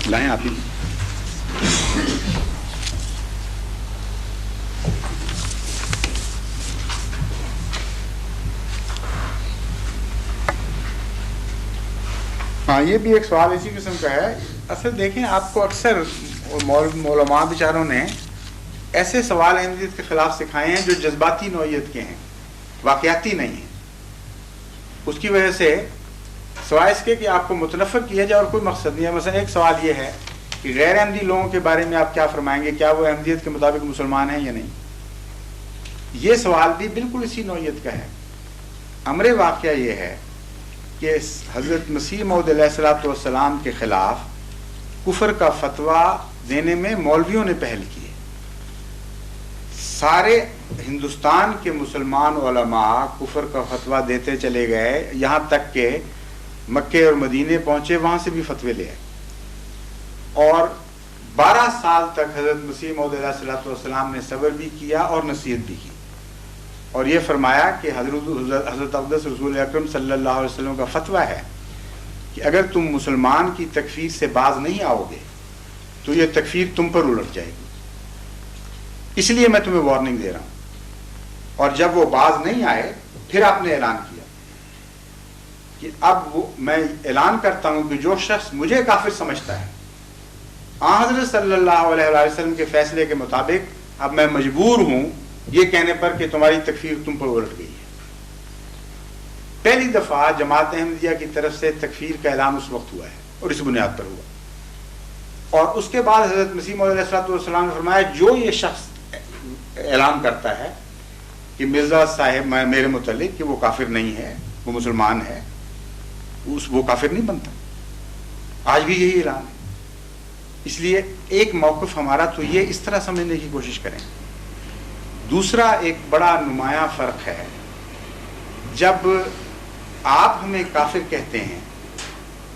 لائیں آپ ہی. ہاں یہ بھی ایک سوال اسی قسم کا ہے. اصل دیکھیں آپ کو اکثر علماء بیچاروں نے ایسے سوال احمدیت کے خلاف سکھائے ہیں جو جذباتی نوعیت کے ہیں, واقعاتی نہیں ہیں. اس کی وجہ سے سوائے اس کے کہ آپ کو متنفر کیا جائے اور کوئی مقصد نہیں ہے. مثلا ایک سوال یہ ہے کہ غیر احمدی لوگوں کے بارے میں آپ کیا فرمائیں گے, کیا وہ احمدیت کے مطابق مسلمان ہیں یا نہیں. یہ سوال بھی بالکل اسی نوعیت کا ہے. امر واقعہ یہ ہے کہ حضرت مسیح موعود علیہ الصلوۃ والسلام کے خلاف کفر کا فتویٰ دینے میں مولویوں نے پہل کی ہے. سارے ہندوستان کے مسلمان علماء کفر کا فتویٰ دیتے چلے گئے, یہاں تک کہ مکے اور مدینے پہنچے, وہاں سے بھی فتوے لے آئے. اور 12 سال تک حضرت مسیح موعود علیہ الصلوۃ والسلام نے صبر بھی کیا اور نصیحت بھی کی, اور یہ فرمایا کہ حضرت اقدس رسول اکرم صلی اللہ علیہ وسلم کا فتویٰ ہے کہ اگر تم مسلمان کی تکفیر سے باز نہیں آؤ گے تو یہ تکفیر تم پر الٹ جائے گی, اس لیے میں تمہیں وارننگ دے رہا ہوں. اور جب وہ باز نہیں آئے پھر آپ نے اعلان کیا کہ اب میں اعلان کرتا ہوں کہ جو شخص مجھے کافر سمجھتا ہے, حضرت صلی اللہ علیہ وسلم کے فیصلے کے مطابق اب میں مجبور ہوں یہ کہنے پر کہ تمہاری تکفیر تم پر الٹ گئی ہے. پہلی دفعہ جماعت احمدیہ کی طرف سے تکفیر کا اعلان اس وقت ہوا ہے اور اس بنیاد پر ہوا. اور اس کے بعد حضرت مسیح موعود علیہ الصلوۃ والسلام نے فرمایا جو یہ شخص اعلان کرتا ہے کہ مرزا صاحب میرے متعلق کہ وہ کافر نہیں ہے, وہ مسلمان ہے, وہ کافر نہیں بنتا. آج بھی یہی اعلان ہے. اس لیے ایک موقف ہمارا تو یہ اس طرح سمجھنے کی کوشش کریں. دوسرا ایک بڑا نمایاں فرق ہے, جب آپ ہمیں کافر کہتے ہیں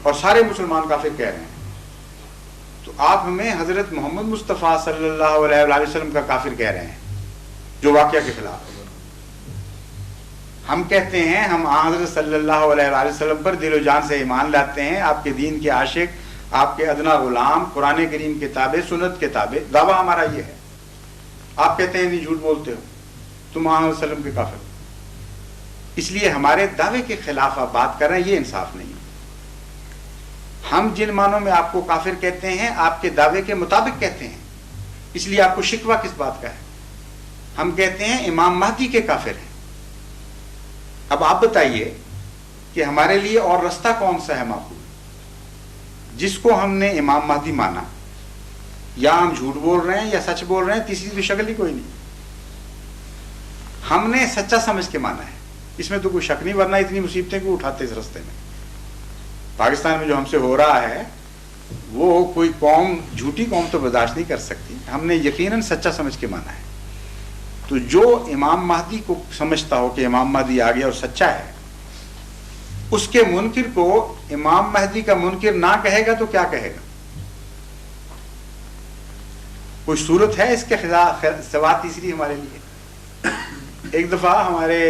اور سارے مسلمان کافر کہہ رہے ہیں تو آپ ہمیں حضرت محمد مصطفیٰ صلی اللہ علیہ وسلم کا کافر کہہ رہے ہیں جو واقعہ کے خلاف. ہم کہتے ہیں ہم حضرت صلی اللہ علیہ وسلم پر دل و جان سے ایمان لاتے ہیں, آپ کے دین کے عاشق, آپ کے ادنا غلام, قرآن کریم کے تابع, سنت کے تابع. دعویٰ ہمارا یہ ہے. آپ کہتے ہیں نہیں, جھوٹ بولتے ہو, تم محمد صلی اللہ علیہ وسلم کے کافر. اس لیے ہمارے دعوے کے خلاف آپ بات کر رہے ہیں, یہ انصاف نہیں. ہم جن معنوں میں آپ کو کافر کہتے ہیں آپ کے دعوے کے مطابق کہتے ہیں, اس لیے آپ کو شکوہ کس بات کا ہے. ہم کہتے ہیں امام مہدی کے کافر ہیں. اب آپ بتائیے کہ ہمارے لیے اور رستہ کون سا ہے معقول, جس کو ہم نے امام مہدی مانا, یا ہم جھوٹ بول رہے ہیں یا سچ بول رہے ہیں, تیسری تو شکل ہی کوئی نہیں. ہم نے سچا سمجھ کے مانا ہے, اس میں تو کوئی شک نہیں, ورنہ اتنی مصیبتیں کو اٹھاتے اس رستے میں. پاکستان میں جو ہم سے ہو رہا ہے وہ کوئی قوم, جھوٹی قوم تو برداشت نہیں کر سکتی. ہم نے یقیناً سچا سمجھ کے مانا ہے. تو جو امام مہدی کو سمجھتا ہو کہ امام مہدی آ گیا اور سچا ہے, اس کے منکر کو امام مہدی کا منکر نہ کہے گا تو کیا کہے گا؟ کوئی صورت ہے اس کے سوا تیسری ہمارے لیے؟ ایک دفعہ ہمارے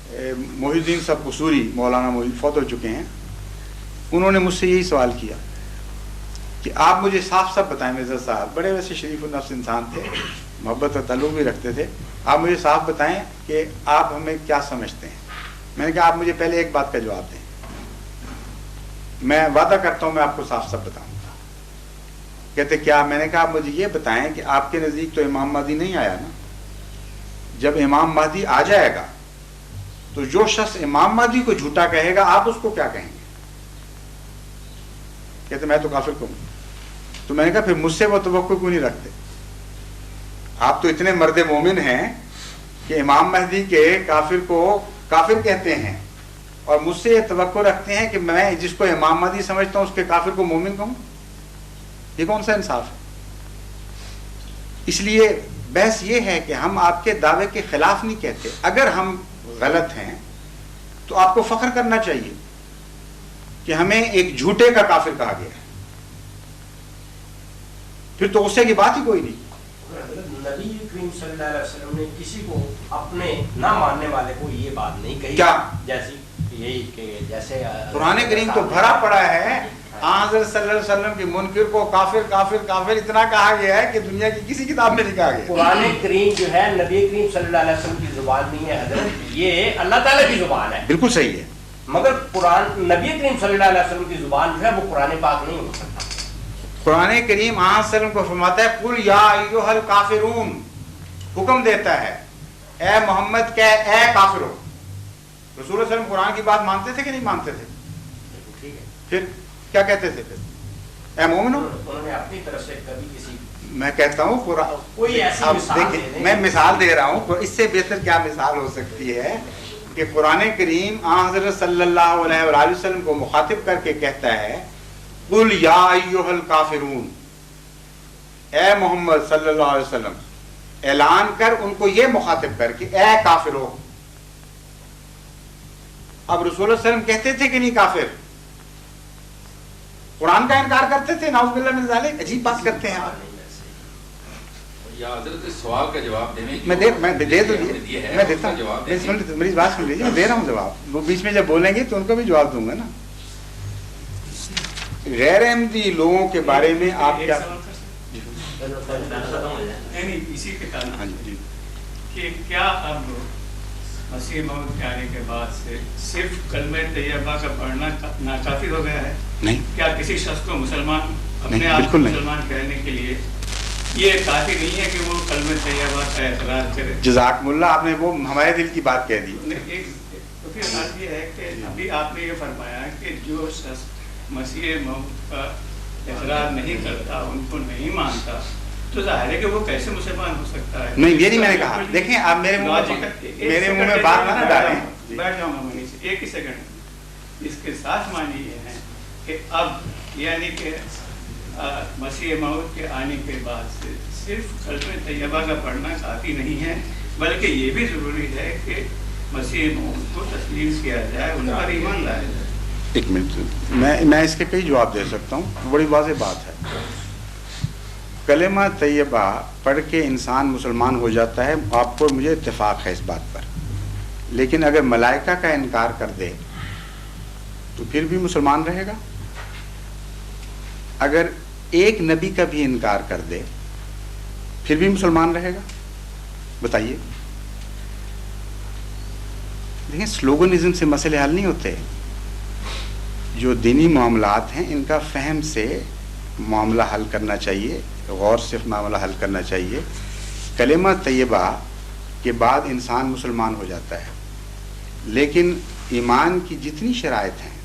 محی الدین صاحب قصوری, مولانا محی, فوت ہو چکے ہیں, انہوں نے مجھ سے یہی سوال کیا کہ آپ مجھے صاف صاف بتائیں. مرزا صاحب بڑے ویسے شریف النفس انسان تھے, محبت اور تعلق بھی رکھتے تھے, آپ مجھے صاف بتائیں کہ آپ ہمیں کیا سمجھتے ہیں. میں نے کہا آپ مجھے پہلے ایک بات کا جواب دیں, میں وعدہ کرتا ہوں میں آپ کو صاف صاف بتاؤں گا. کہتے کیا؟ میں نے کہا آپ مجھے یہ بتائیں کہ آپ کے نزدیک تو امام مہدی نہیں آیا نا, جب امام مہدی آ جائے گا تو جو شخص امام مہدی کو جھوٹا کہے گا آپ اس کو کیا کہیں گے؟ کہتے میں تو کافر کہوں. تو میں نے کہا پھر مجھ سے وہ توقع کیوں نہیں رکھتے؟ آپ تو اتنے مرد مومن ہیں کہ امام مہدی کے کافر کو کافر کہتے ہیں, اور مجھ سے یہ توقع رکھتے ہیں کہ میں جس کو امام مہدی سمجھتا ہوں اس کے کافر کو مومن کہوں. یہ کون سا انصاف ہے؟ اس لیے بحث یہ ہے کہ ہم آپ کے دعوے کے خلاف نہیں کہتے. اگر ہم غلط ہیں تو آپ کو فخر کرنا چاہیے کہ ہمیں ایک جھوٹے کا کافر کہا گیا ہے, پھر تو غصے کی بات ہی کوئی نہیں. نبی کریم صلی اللہ علیہ وسلم نے کسی کو اپنے نہ ماننے والے کو یہ بات نہیں کہی. کیا؟ جیسی یہی کہ جیسے قرآن کریم تو بھرا پڑا ہے, حضرت صلی اللہ علیہ وسلم کے منکر کو کافر کافر کافر اتنا کہا گیا ہے کہ دنیا کی کسی کتاب میں نہیں کہا گیا. قرآن کریم جو ہے نبی کریم صلی اللہ علیہ وسلم کی زبان نہیں ہے حضرت، یہ اللہ تعالیٰ کی زبان ہے. بالکل صحیح ہے. مگر قرآن نبی کریم صلی اللہ علیہ وسلم کی زبان جو ہے وہ قرآن پاک نہیں ہو سکتا. قرآن کریم آن وسلم کو فرماتا ہے قل یا ایھا الکافرون، حکم دیتا ہے اے محمد کہ اے کافرو. رسول اللہ علیہ وسلم قرآن کی بات مانتے تھے کہ نہیں مانتے تھے؟ ٹھیک ہے، پھر کیا کہتے تھے پھر؟ اے مومنو. انہوں نے اپنی طرف سے کبھی کسی میں کہتا ہوں کوئی ایسی اب مثال دیکھیں، دے دیں. میں مثال دے رہا ہوں، اس سے بہتر کیا مثال ہو سکتی ہے کہ قرآن کریم آن حضرت صلی اللہ علیہ وآلہ وسلم کو مخاطب کر کے کہتا ہے قل یا ایھا الکافرون، اے محمد صلی اللہ علیہ وسلم، اعلان کر ان کو یہ مخاطب کر کے اے کافرو. اب رسول اللہ علیہ وسلم کہتے تھے کہ نہیں کافر؟ قرآن کا انکار کرتے تھے؟ نعوذ باللہ من ذالک. عجیب بات کرتے ہیں آپ. یا حضرت اس سوال کا جواب دینے کی میں دیتا ہوں، میری بات سن لیجیے، میں دے رہا ہوں جواب. وہ بیچ میں جب بولیں گے تو ان کو بھی جواب دوں گا نا. غیر احمدی لوگوں کے بارے میں آپ کیا؟ اسی کے ہاں تعلق جی. کہ کیا اب مسیح موعود کے آنے کے بعد سے صرف کلمہ طیبہ کا پڑھنا ناکافی ہو گیا ہے؟ نہیں، کیا کسی شخص کو مسلمان اپنے نہیں، آپ کو بالکل نہیں. مسلمان کہنے کے لیے یہ کافی نہیں ہے کہ وہ کلمہ طیبہ کا اقرار کرے؟ جزاکم اللہ، آپ نے وہ ہمارے دل کی بات کہہ دی. تو پھر بات یہ ہے کہ ابھی آپ نے یہ فرمایا کہ جو شخص مسیح موعود کا اقرار نہیں کرتا، ان کو نہیں مانتا، تو ظاہر ہے کہ وہ کیسے مسلمان ہو سکتا ہے؟ نہیں، یہ نہیں میں نے کہا. دیکھیں آپ میرے منہ میں بات نہ ڈالیں. بیٹھ جاؤں گا میں ایک ہی سیکنڈ. اس کے ساتھ معنی یہ ہے کہ اب یعنی کہ مسیح موعود کے آنے کے بعد سے صرف کلمہ طیبہ کا پڑھنا کافی نہیں ہے، بلکہ یہ بھی ضروری ہے کہ مسیح موعود کو تسلیم کیا جائے، ان پر ایمان لایا جائے. ایک منٹ، میں اس کے کئی جواب دے سکتا ہوں. بڑی واضح بات ہے. کلمہ طیبہ پڑھ کے انسان مسلمان ہو جاتا ہے، آپ کو مجھے اتفاق ہے اس بات پر. لیکن اگر ملائکہ کا انکار کر دے تو پھر بھی مسلمان رہے گا؟ اگر ایک نبی کا بھی انکار کر دے پھر بھی مسلمان رہے گا؟ بتائیے. دیکھیں، سلوگنزم سے مسئلے حل نہیں ہوتے. جو دینی معاملات ہیں ان کا فہم سے معاملہ حل کرنا چاہیے، غور سے معاملہ حل کرنا چاہیے. کلمہ طیبہ کے بعد انسان مسلمان ہو جاتا ہے، لیکن ایمان کی جتنی شرائط ہیں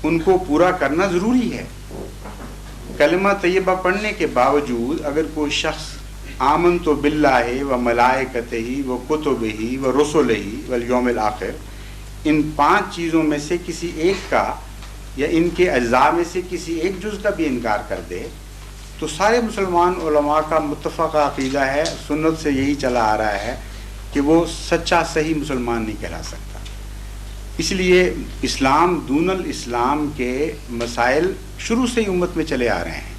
ان کو پورا کرنا ضروری ہے. کلمہ طیبہ پڑھنے کے باوجود اگر کوئی شخص آمنت باللہ و ملائکتہ و کتبہ و رسلہ والیوم الآخر، ان 5 چیزوں میں سے کسی ایک کا یا ان کے اجزاء میں سے کسی ایک جز کا بھی انکار کر دے تو سارے مسلمان علماء کا متفق عقیدہ ہے، سنت سے یہی چلا آ رہا ہے کہ وہ سچا صحیح مسلمان نہیں کہلا سکتا. اس لیے اسلام دون الاسلام کے مسائل شروع سے ہی امت میں چلے آ رہے ہیں.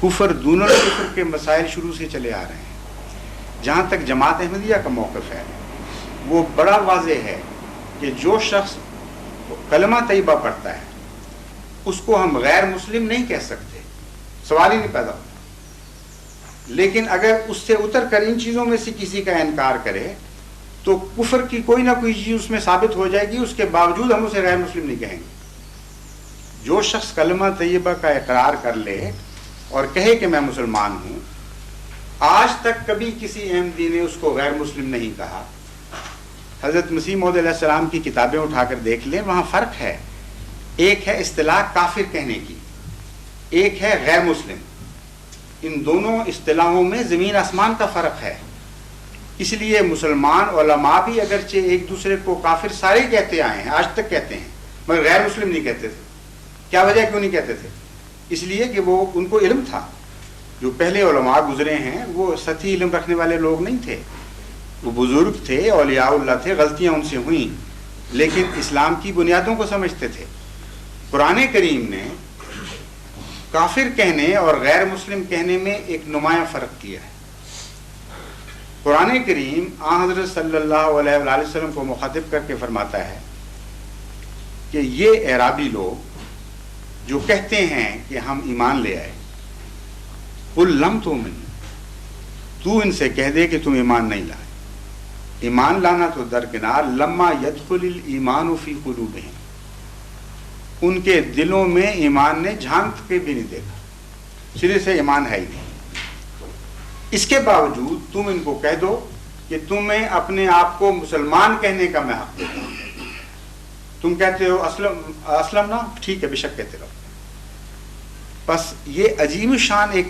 کفر دون الکفر کے مسائل شروع سے چلے آ رہے ہیں. جہاں تک جماعت احمدیہ کا موقف ہے وہ بڑا واضح ہے کہ جو شخص کلمہ طیبہ پڑھتا ہے اس کو ہم غیر مسلم نہیں کہہ سکتے، سوال ہی نہیں پیدا ہوتا. لیکن اگر اس سے اتر کر ان چیزوں میں سے کسی کا انکار کرے تو کفر کی کوئی نہ کوئی چیز اس میں ثابت ہو جائے گی، اس کے باوجود ہم اسے غیر مسلم نہیں کہیں گے. جو شخص کلمہ طیبہ کا اقرار کر لے اور کہے کہ میں مسلمان ہوں، آج تک کبھی کسی احمدی نے اس کو غیر مسلم نہیں کہا. حضرت مسیح موعود علیہ السلام کی کتابیں اٹھا کر دیکھ لیں، وہاں فرق ہے. ایک ہے اصطلاح کافر کہنے کی، ایک ہے غیر مسلم. ان دونوں اصطلاحوں میں زمین آسمان کا فرق ہے. اس لیے مسلمان علماء بھی اگرچہ ایک دوسرے کو کافر سارے کہتے آئے ہیں، آج تک کہتے ہیں، مگر غیر مسلم نہیں کہتے تھے. کیا وجہ کیوں نہیں کہتے تھے؟ اس لیے کہ وہ ان کو علم تھا. جو پہلے علماء گزرے ہیں وہ سطحی علم رکھنے والے لوگ نہیں تھے، وہ بزرگ تھے، اولیاء اللہ تھے. غلطیاں ان سے ہوئیں لیکن اسلام کی بنیادوں کو سمجھتے تھے. قرآن کریم نے کافر کہنے اور غیر مسلم کہنے میں ایک نمایاں فرق کیا ہے. قرآن کریم آن حضرت صلی اللہ علیہ وآلہ وسلم کو مخاطب کر کے فرماتا ہے کہ یہ اعرابی لوگ جو کہتے ہیں کہ ہم ایمان لے آئے، قل لم تؤمن، تو ان سے کہہ دے کہ تم ایمان نہیں لائے۔ ایمان لانا تو درکنار، لما يدخل الایمان فی قلوبہم، ان کے دلوں میں ایمان نے جھانک کے بھی نہیں دیکھا، سرے سے ایمان ہے ہی نہیں۔ اس کے باوجود تم ان کو کہہ دو کہ تمہیں اپنے آپ کو مسلمان کہنے کا میں حق دیتا ہوں۔ تم کہتے ہو اسلم نا، ٹھیک ہے، بے شک کہتے رہو۔ بس یہ عظیم شان ایک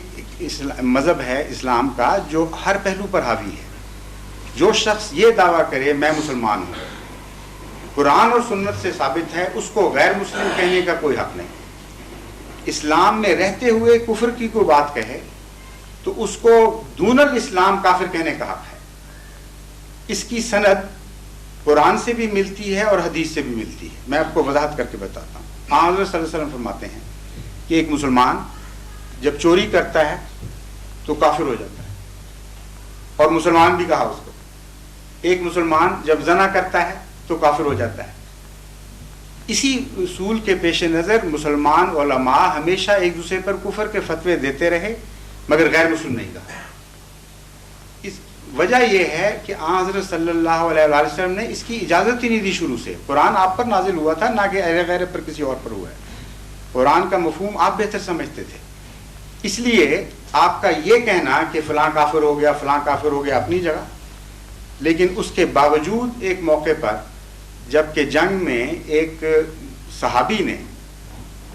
مذہب ہے اسلام کا جو ہر پہلو پر حاوی ہے۔ جو شخص یہ دعویٰ کرے میں مسلمان ہوں، قرآن اور سنت سے ثابت ہے، اس کو غیر مسلم کہنے کا کوئی حق نہیں۔ اسلام میں رہتے ہوئے کفر کی کوئی بات کہے تو اس کو دون الاسلام کافر کہنے کا حق ہے۔ اس کی سند قرآن سے بھی ملتی ہے اور حدیث سے بھی ملتی ہے۔ میں آپ کو وضاحت کر کے بتاتا ہوں۔ حضرت صلی اللہ علیہ وسلم فرماتے ہیں کہ ایک مسلمان جب چوری کرتا ہے تو کافر ہو جاتا ہے، اور مسلمان بھی کہا اس کو۔ ایک مسلمان جب زنا کرتا ہے تو کافر ہو جاتا ہے۔ اسی اصول کے پیش نظر مسلمان علماء ہمیشہ ایک دوسرے پر کفر کے فتوے دیتے رہے، مگر غیر مسلم نہیں کہا۔ اس وجہ یہ ہے کہ حضرت صلی اللہ علیہ وسلم نے اس کی اجازت ہی نہیں دی شروع سے۔ قرآن آپ پر نازل ہوا تھا، نہ کہ غیر پر کسی اور پر ہوا ہے۔ قرآن کا مفہوم آپ بہتر سمجھتے تھے، اس لیے آپ کا یہ کہنا کہ فلاں کافر ہو گیا، فلاں کافر ہو گیا، اپنی جگہ، لیکن اس کے باوجود ایک موقع پر جب کہ جنگ میں ایک صحابی نے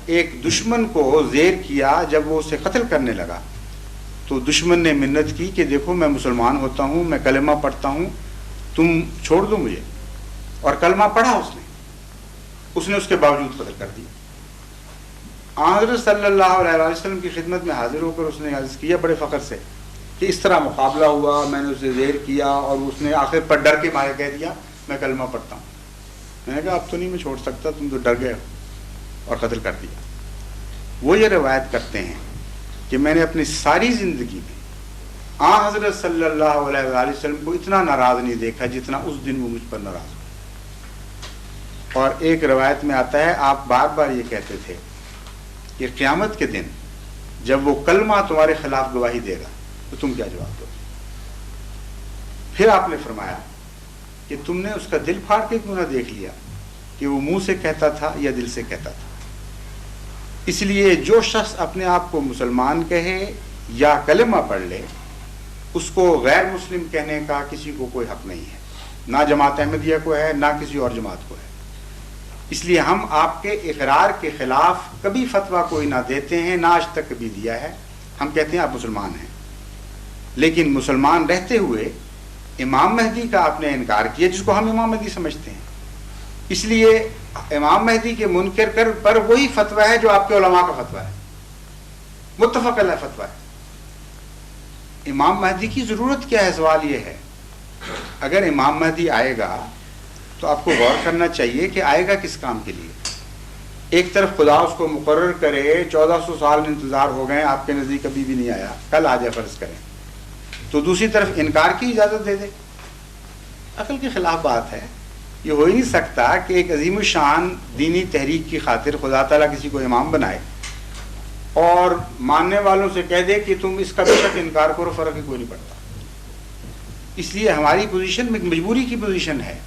ایک دشمن کو زیر کیا، جب وہ اسے قتل کرنے لگا تو دشمن نے منت کی کہ دیکھو میں مسلمان ہوتا ہوں، میں کلمہ پڑھتا ہوں، تم چھوڑ دو مجھے، اور کلمہ پڑھا اس نے اس کے باوجود قتل کر دیا۔ حضرت صلی اللہ علیہ وسلم کی خدمت میں حاضر ہو کر اس نے عرض کیا بڑے فخر سے کہ اس طرح مقابلہ ہوا، میں نے اسے زیر کیا اور اس نے آخر پر ڈر کے مارے کہہ دیا میں کلمہ پڑھتا ہوں۔ میں نے کہا اب تو نہیں میں چھوڑ سکتا، تم تو ڈر گئے ہو، اور قتل کر دیا۔ وہ یہ روایت کرتے ہیں کہ میں نے اپنی ساری زندگی میں حضرت صلی اللہ علیہ وسلم کو اتنا ناراض نہیں دیکھا جتنا اس دن وہ مجھ پر ناراض ہو۔ اور ایک روایت میں آتا ہے آپ بار بار یہ کہتے تھے کہ قیامت کے دن جب وہ کلمہ تمہارے خلاف گواہی دے گا تو تم کیا جواب دو؟ پھر آپ نے فرمایا کہ تم نے اس کا دل پھاڑ کے کیوں نہ دیکھ لیا کہ وہ منہ سے کہتا تھا یا دل سے کہتا تھا۔ اس لیے جو شخص اپنے آپ کو مسلمان کہے یا کلمہ پڑھ لے، اس کو غیر مسلم کہنے کا کسی کو کوئی حق نہیں ہے، نہ جماعت احمدیہ کو ہے، نہ کسی اور جماعت کو ہے۔ اس لیے ہم آپ کے اقرار کے خلاف کبھی فتویٰ کوئی نہ دیتے ہیں، نہ آج تک کبھی دیا ہے۔ ہم کہتے ہیں آپ مسلمان ہیں، لیکن مسلمان رہتے ہوئے امام مہدی کا آپ نے انکار کیا، جس کو ہم امام مہدی سمجھتے ہیں۔ اس لیے امام مہدی کے منکر کر پر وہی فتویٰ ہے جو آپ کے علماء کا فتویٰ ہے، متفق علیہ فتویٰ ہے۔ امام مہدی کی ضرورت کیا ہے؟ سوال یہ ہے۔ اگر امام مہدی آئے گا تو آپ کو غور کرنا چاہیے کہ آئے گا کس کام کے لیے۔ ایک طرف خدا اس کو مقرر کرے، 1400 سال انتظار ہو گئے، آپ کے نزدیک کبھی بھی نہیں آیا، کل آ جائے فرض کریں، تو دوسری طرف انکار کی اجازت دے دے۔ عقل کے خلاف بات ہے۔ یہ ہو ہی نہیں سکتا کہ ایک عظیم الشان دینی تحریک کی خاطر خدا تعالیٰ کسی کو امام بنائے اور ماننے والوں سے کہہ دے کہ تم اس کا بے شک انکار کرو، فرق ہی کوئی نہیں پڑتا۔ اس لیے ہماری پوزیشن میں مجبوری کی پوزیشن ہے،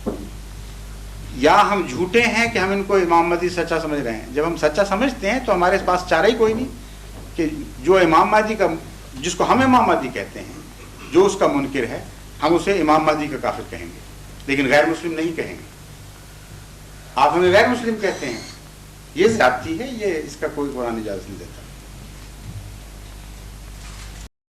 یا ہم جھوٹے ہیں کہ ہم ان کو امام مہدی سچا سمجھ رہے ہیں۔ جب ہم سچا سمجھتے ہیں تو ہمارے پاس چارہ ہی کوئی نہیں کہ جو امام مہدی کا، جس کو ہم امام مہدی کہتے ہیں، جو اس کا منکر ہے، ہم اسے امام مہدی کا کافر کہیں گے، لیکن غیر مسلم نہیں کہیں گے۔ آپ ہمیں غیر مسلم کہتے ہیں، یہ زیادتی ہے، یہ اس کا کوئی قرآن اجازت نہیں دیتا۔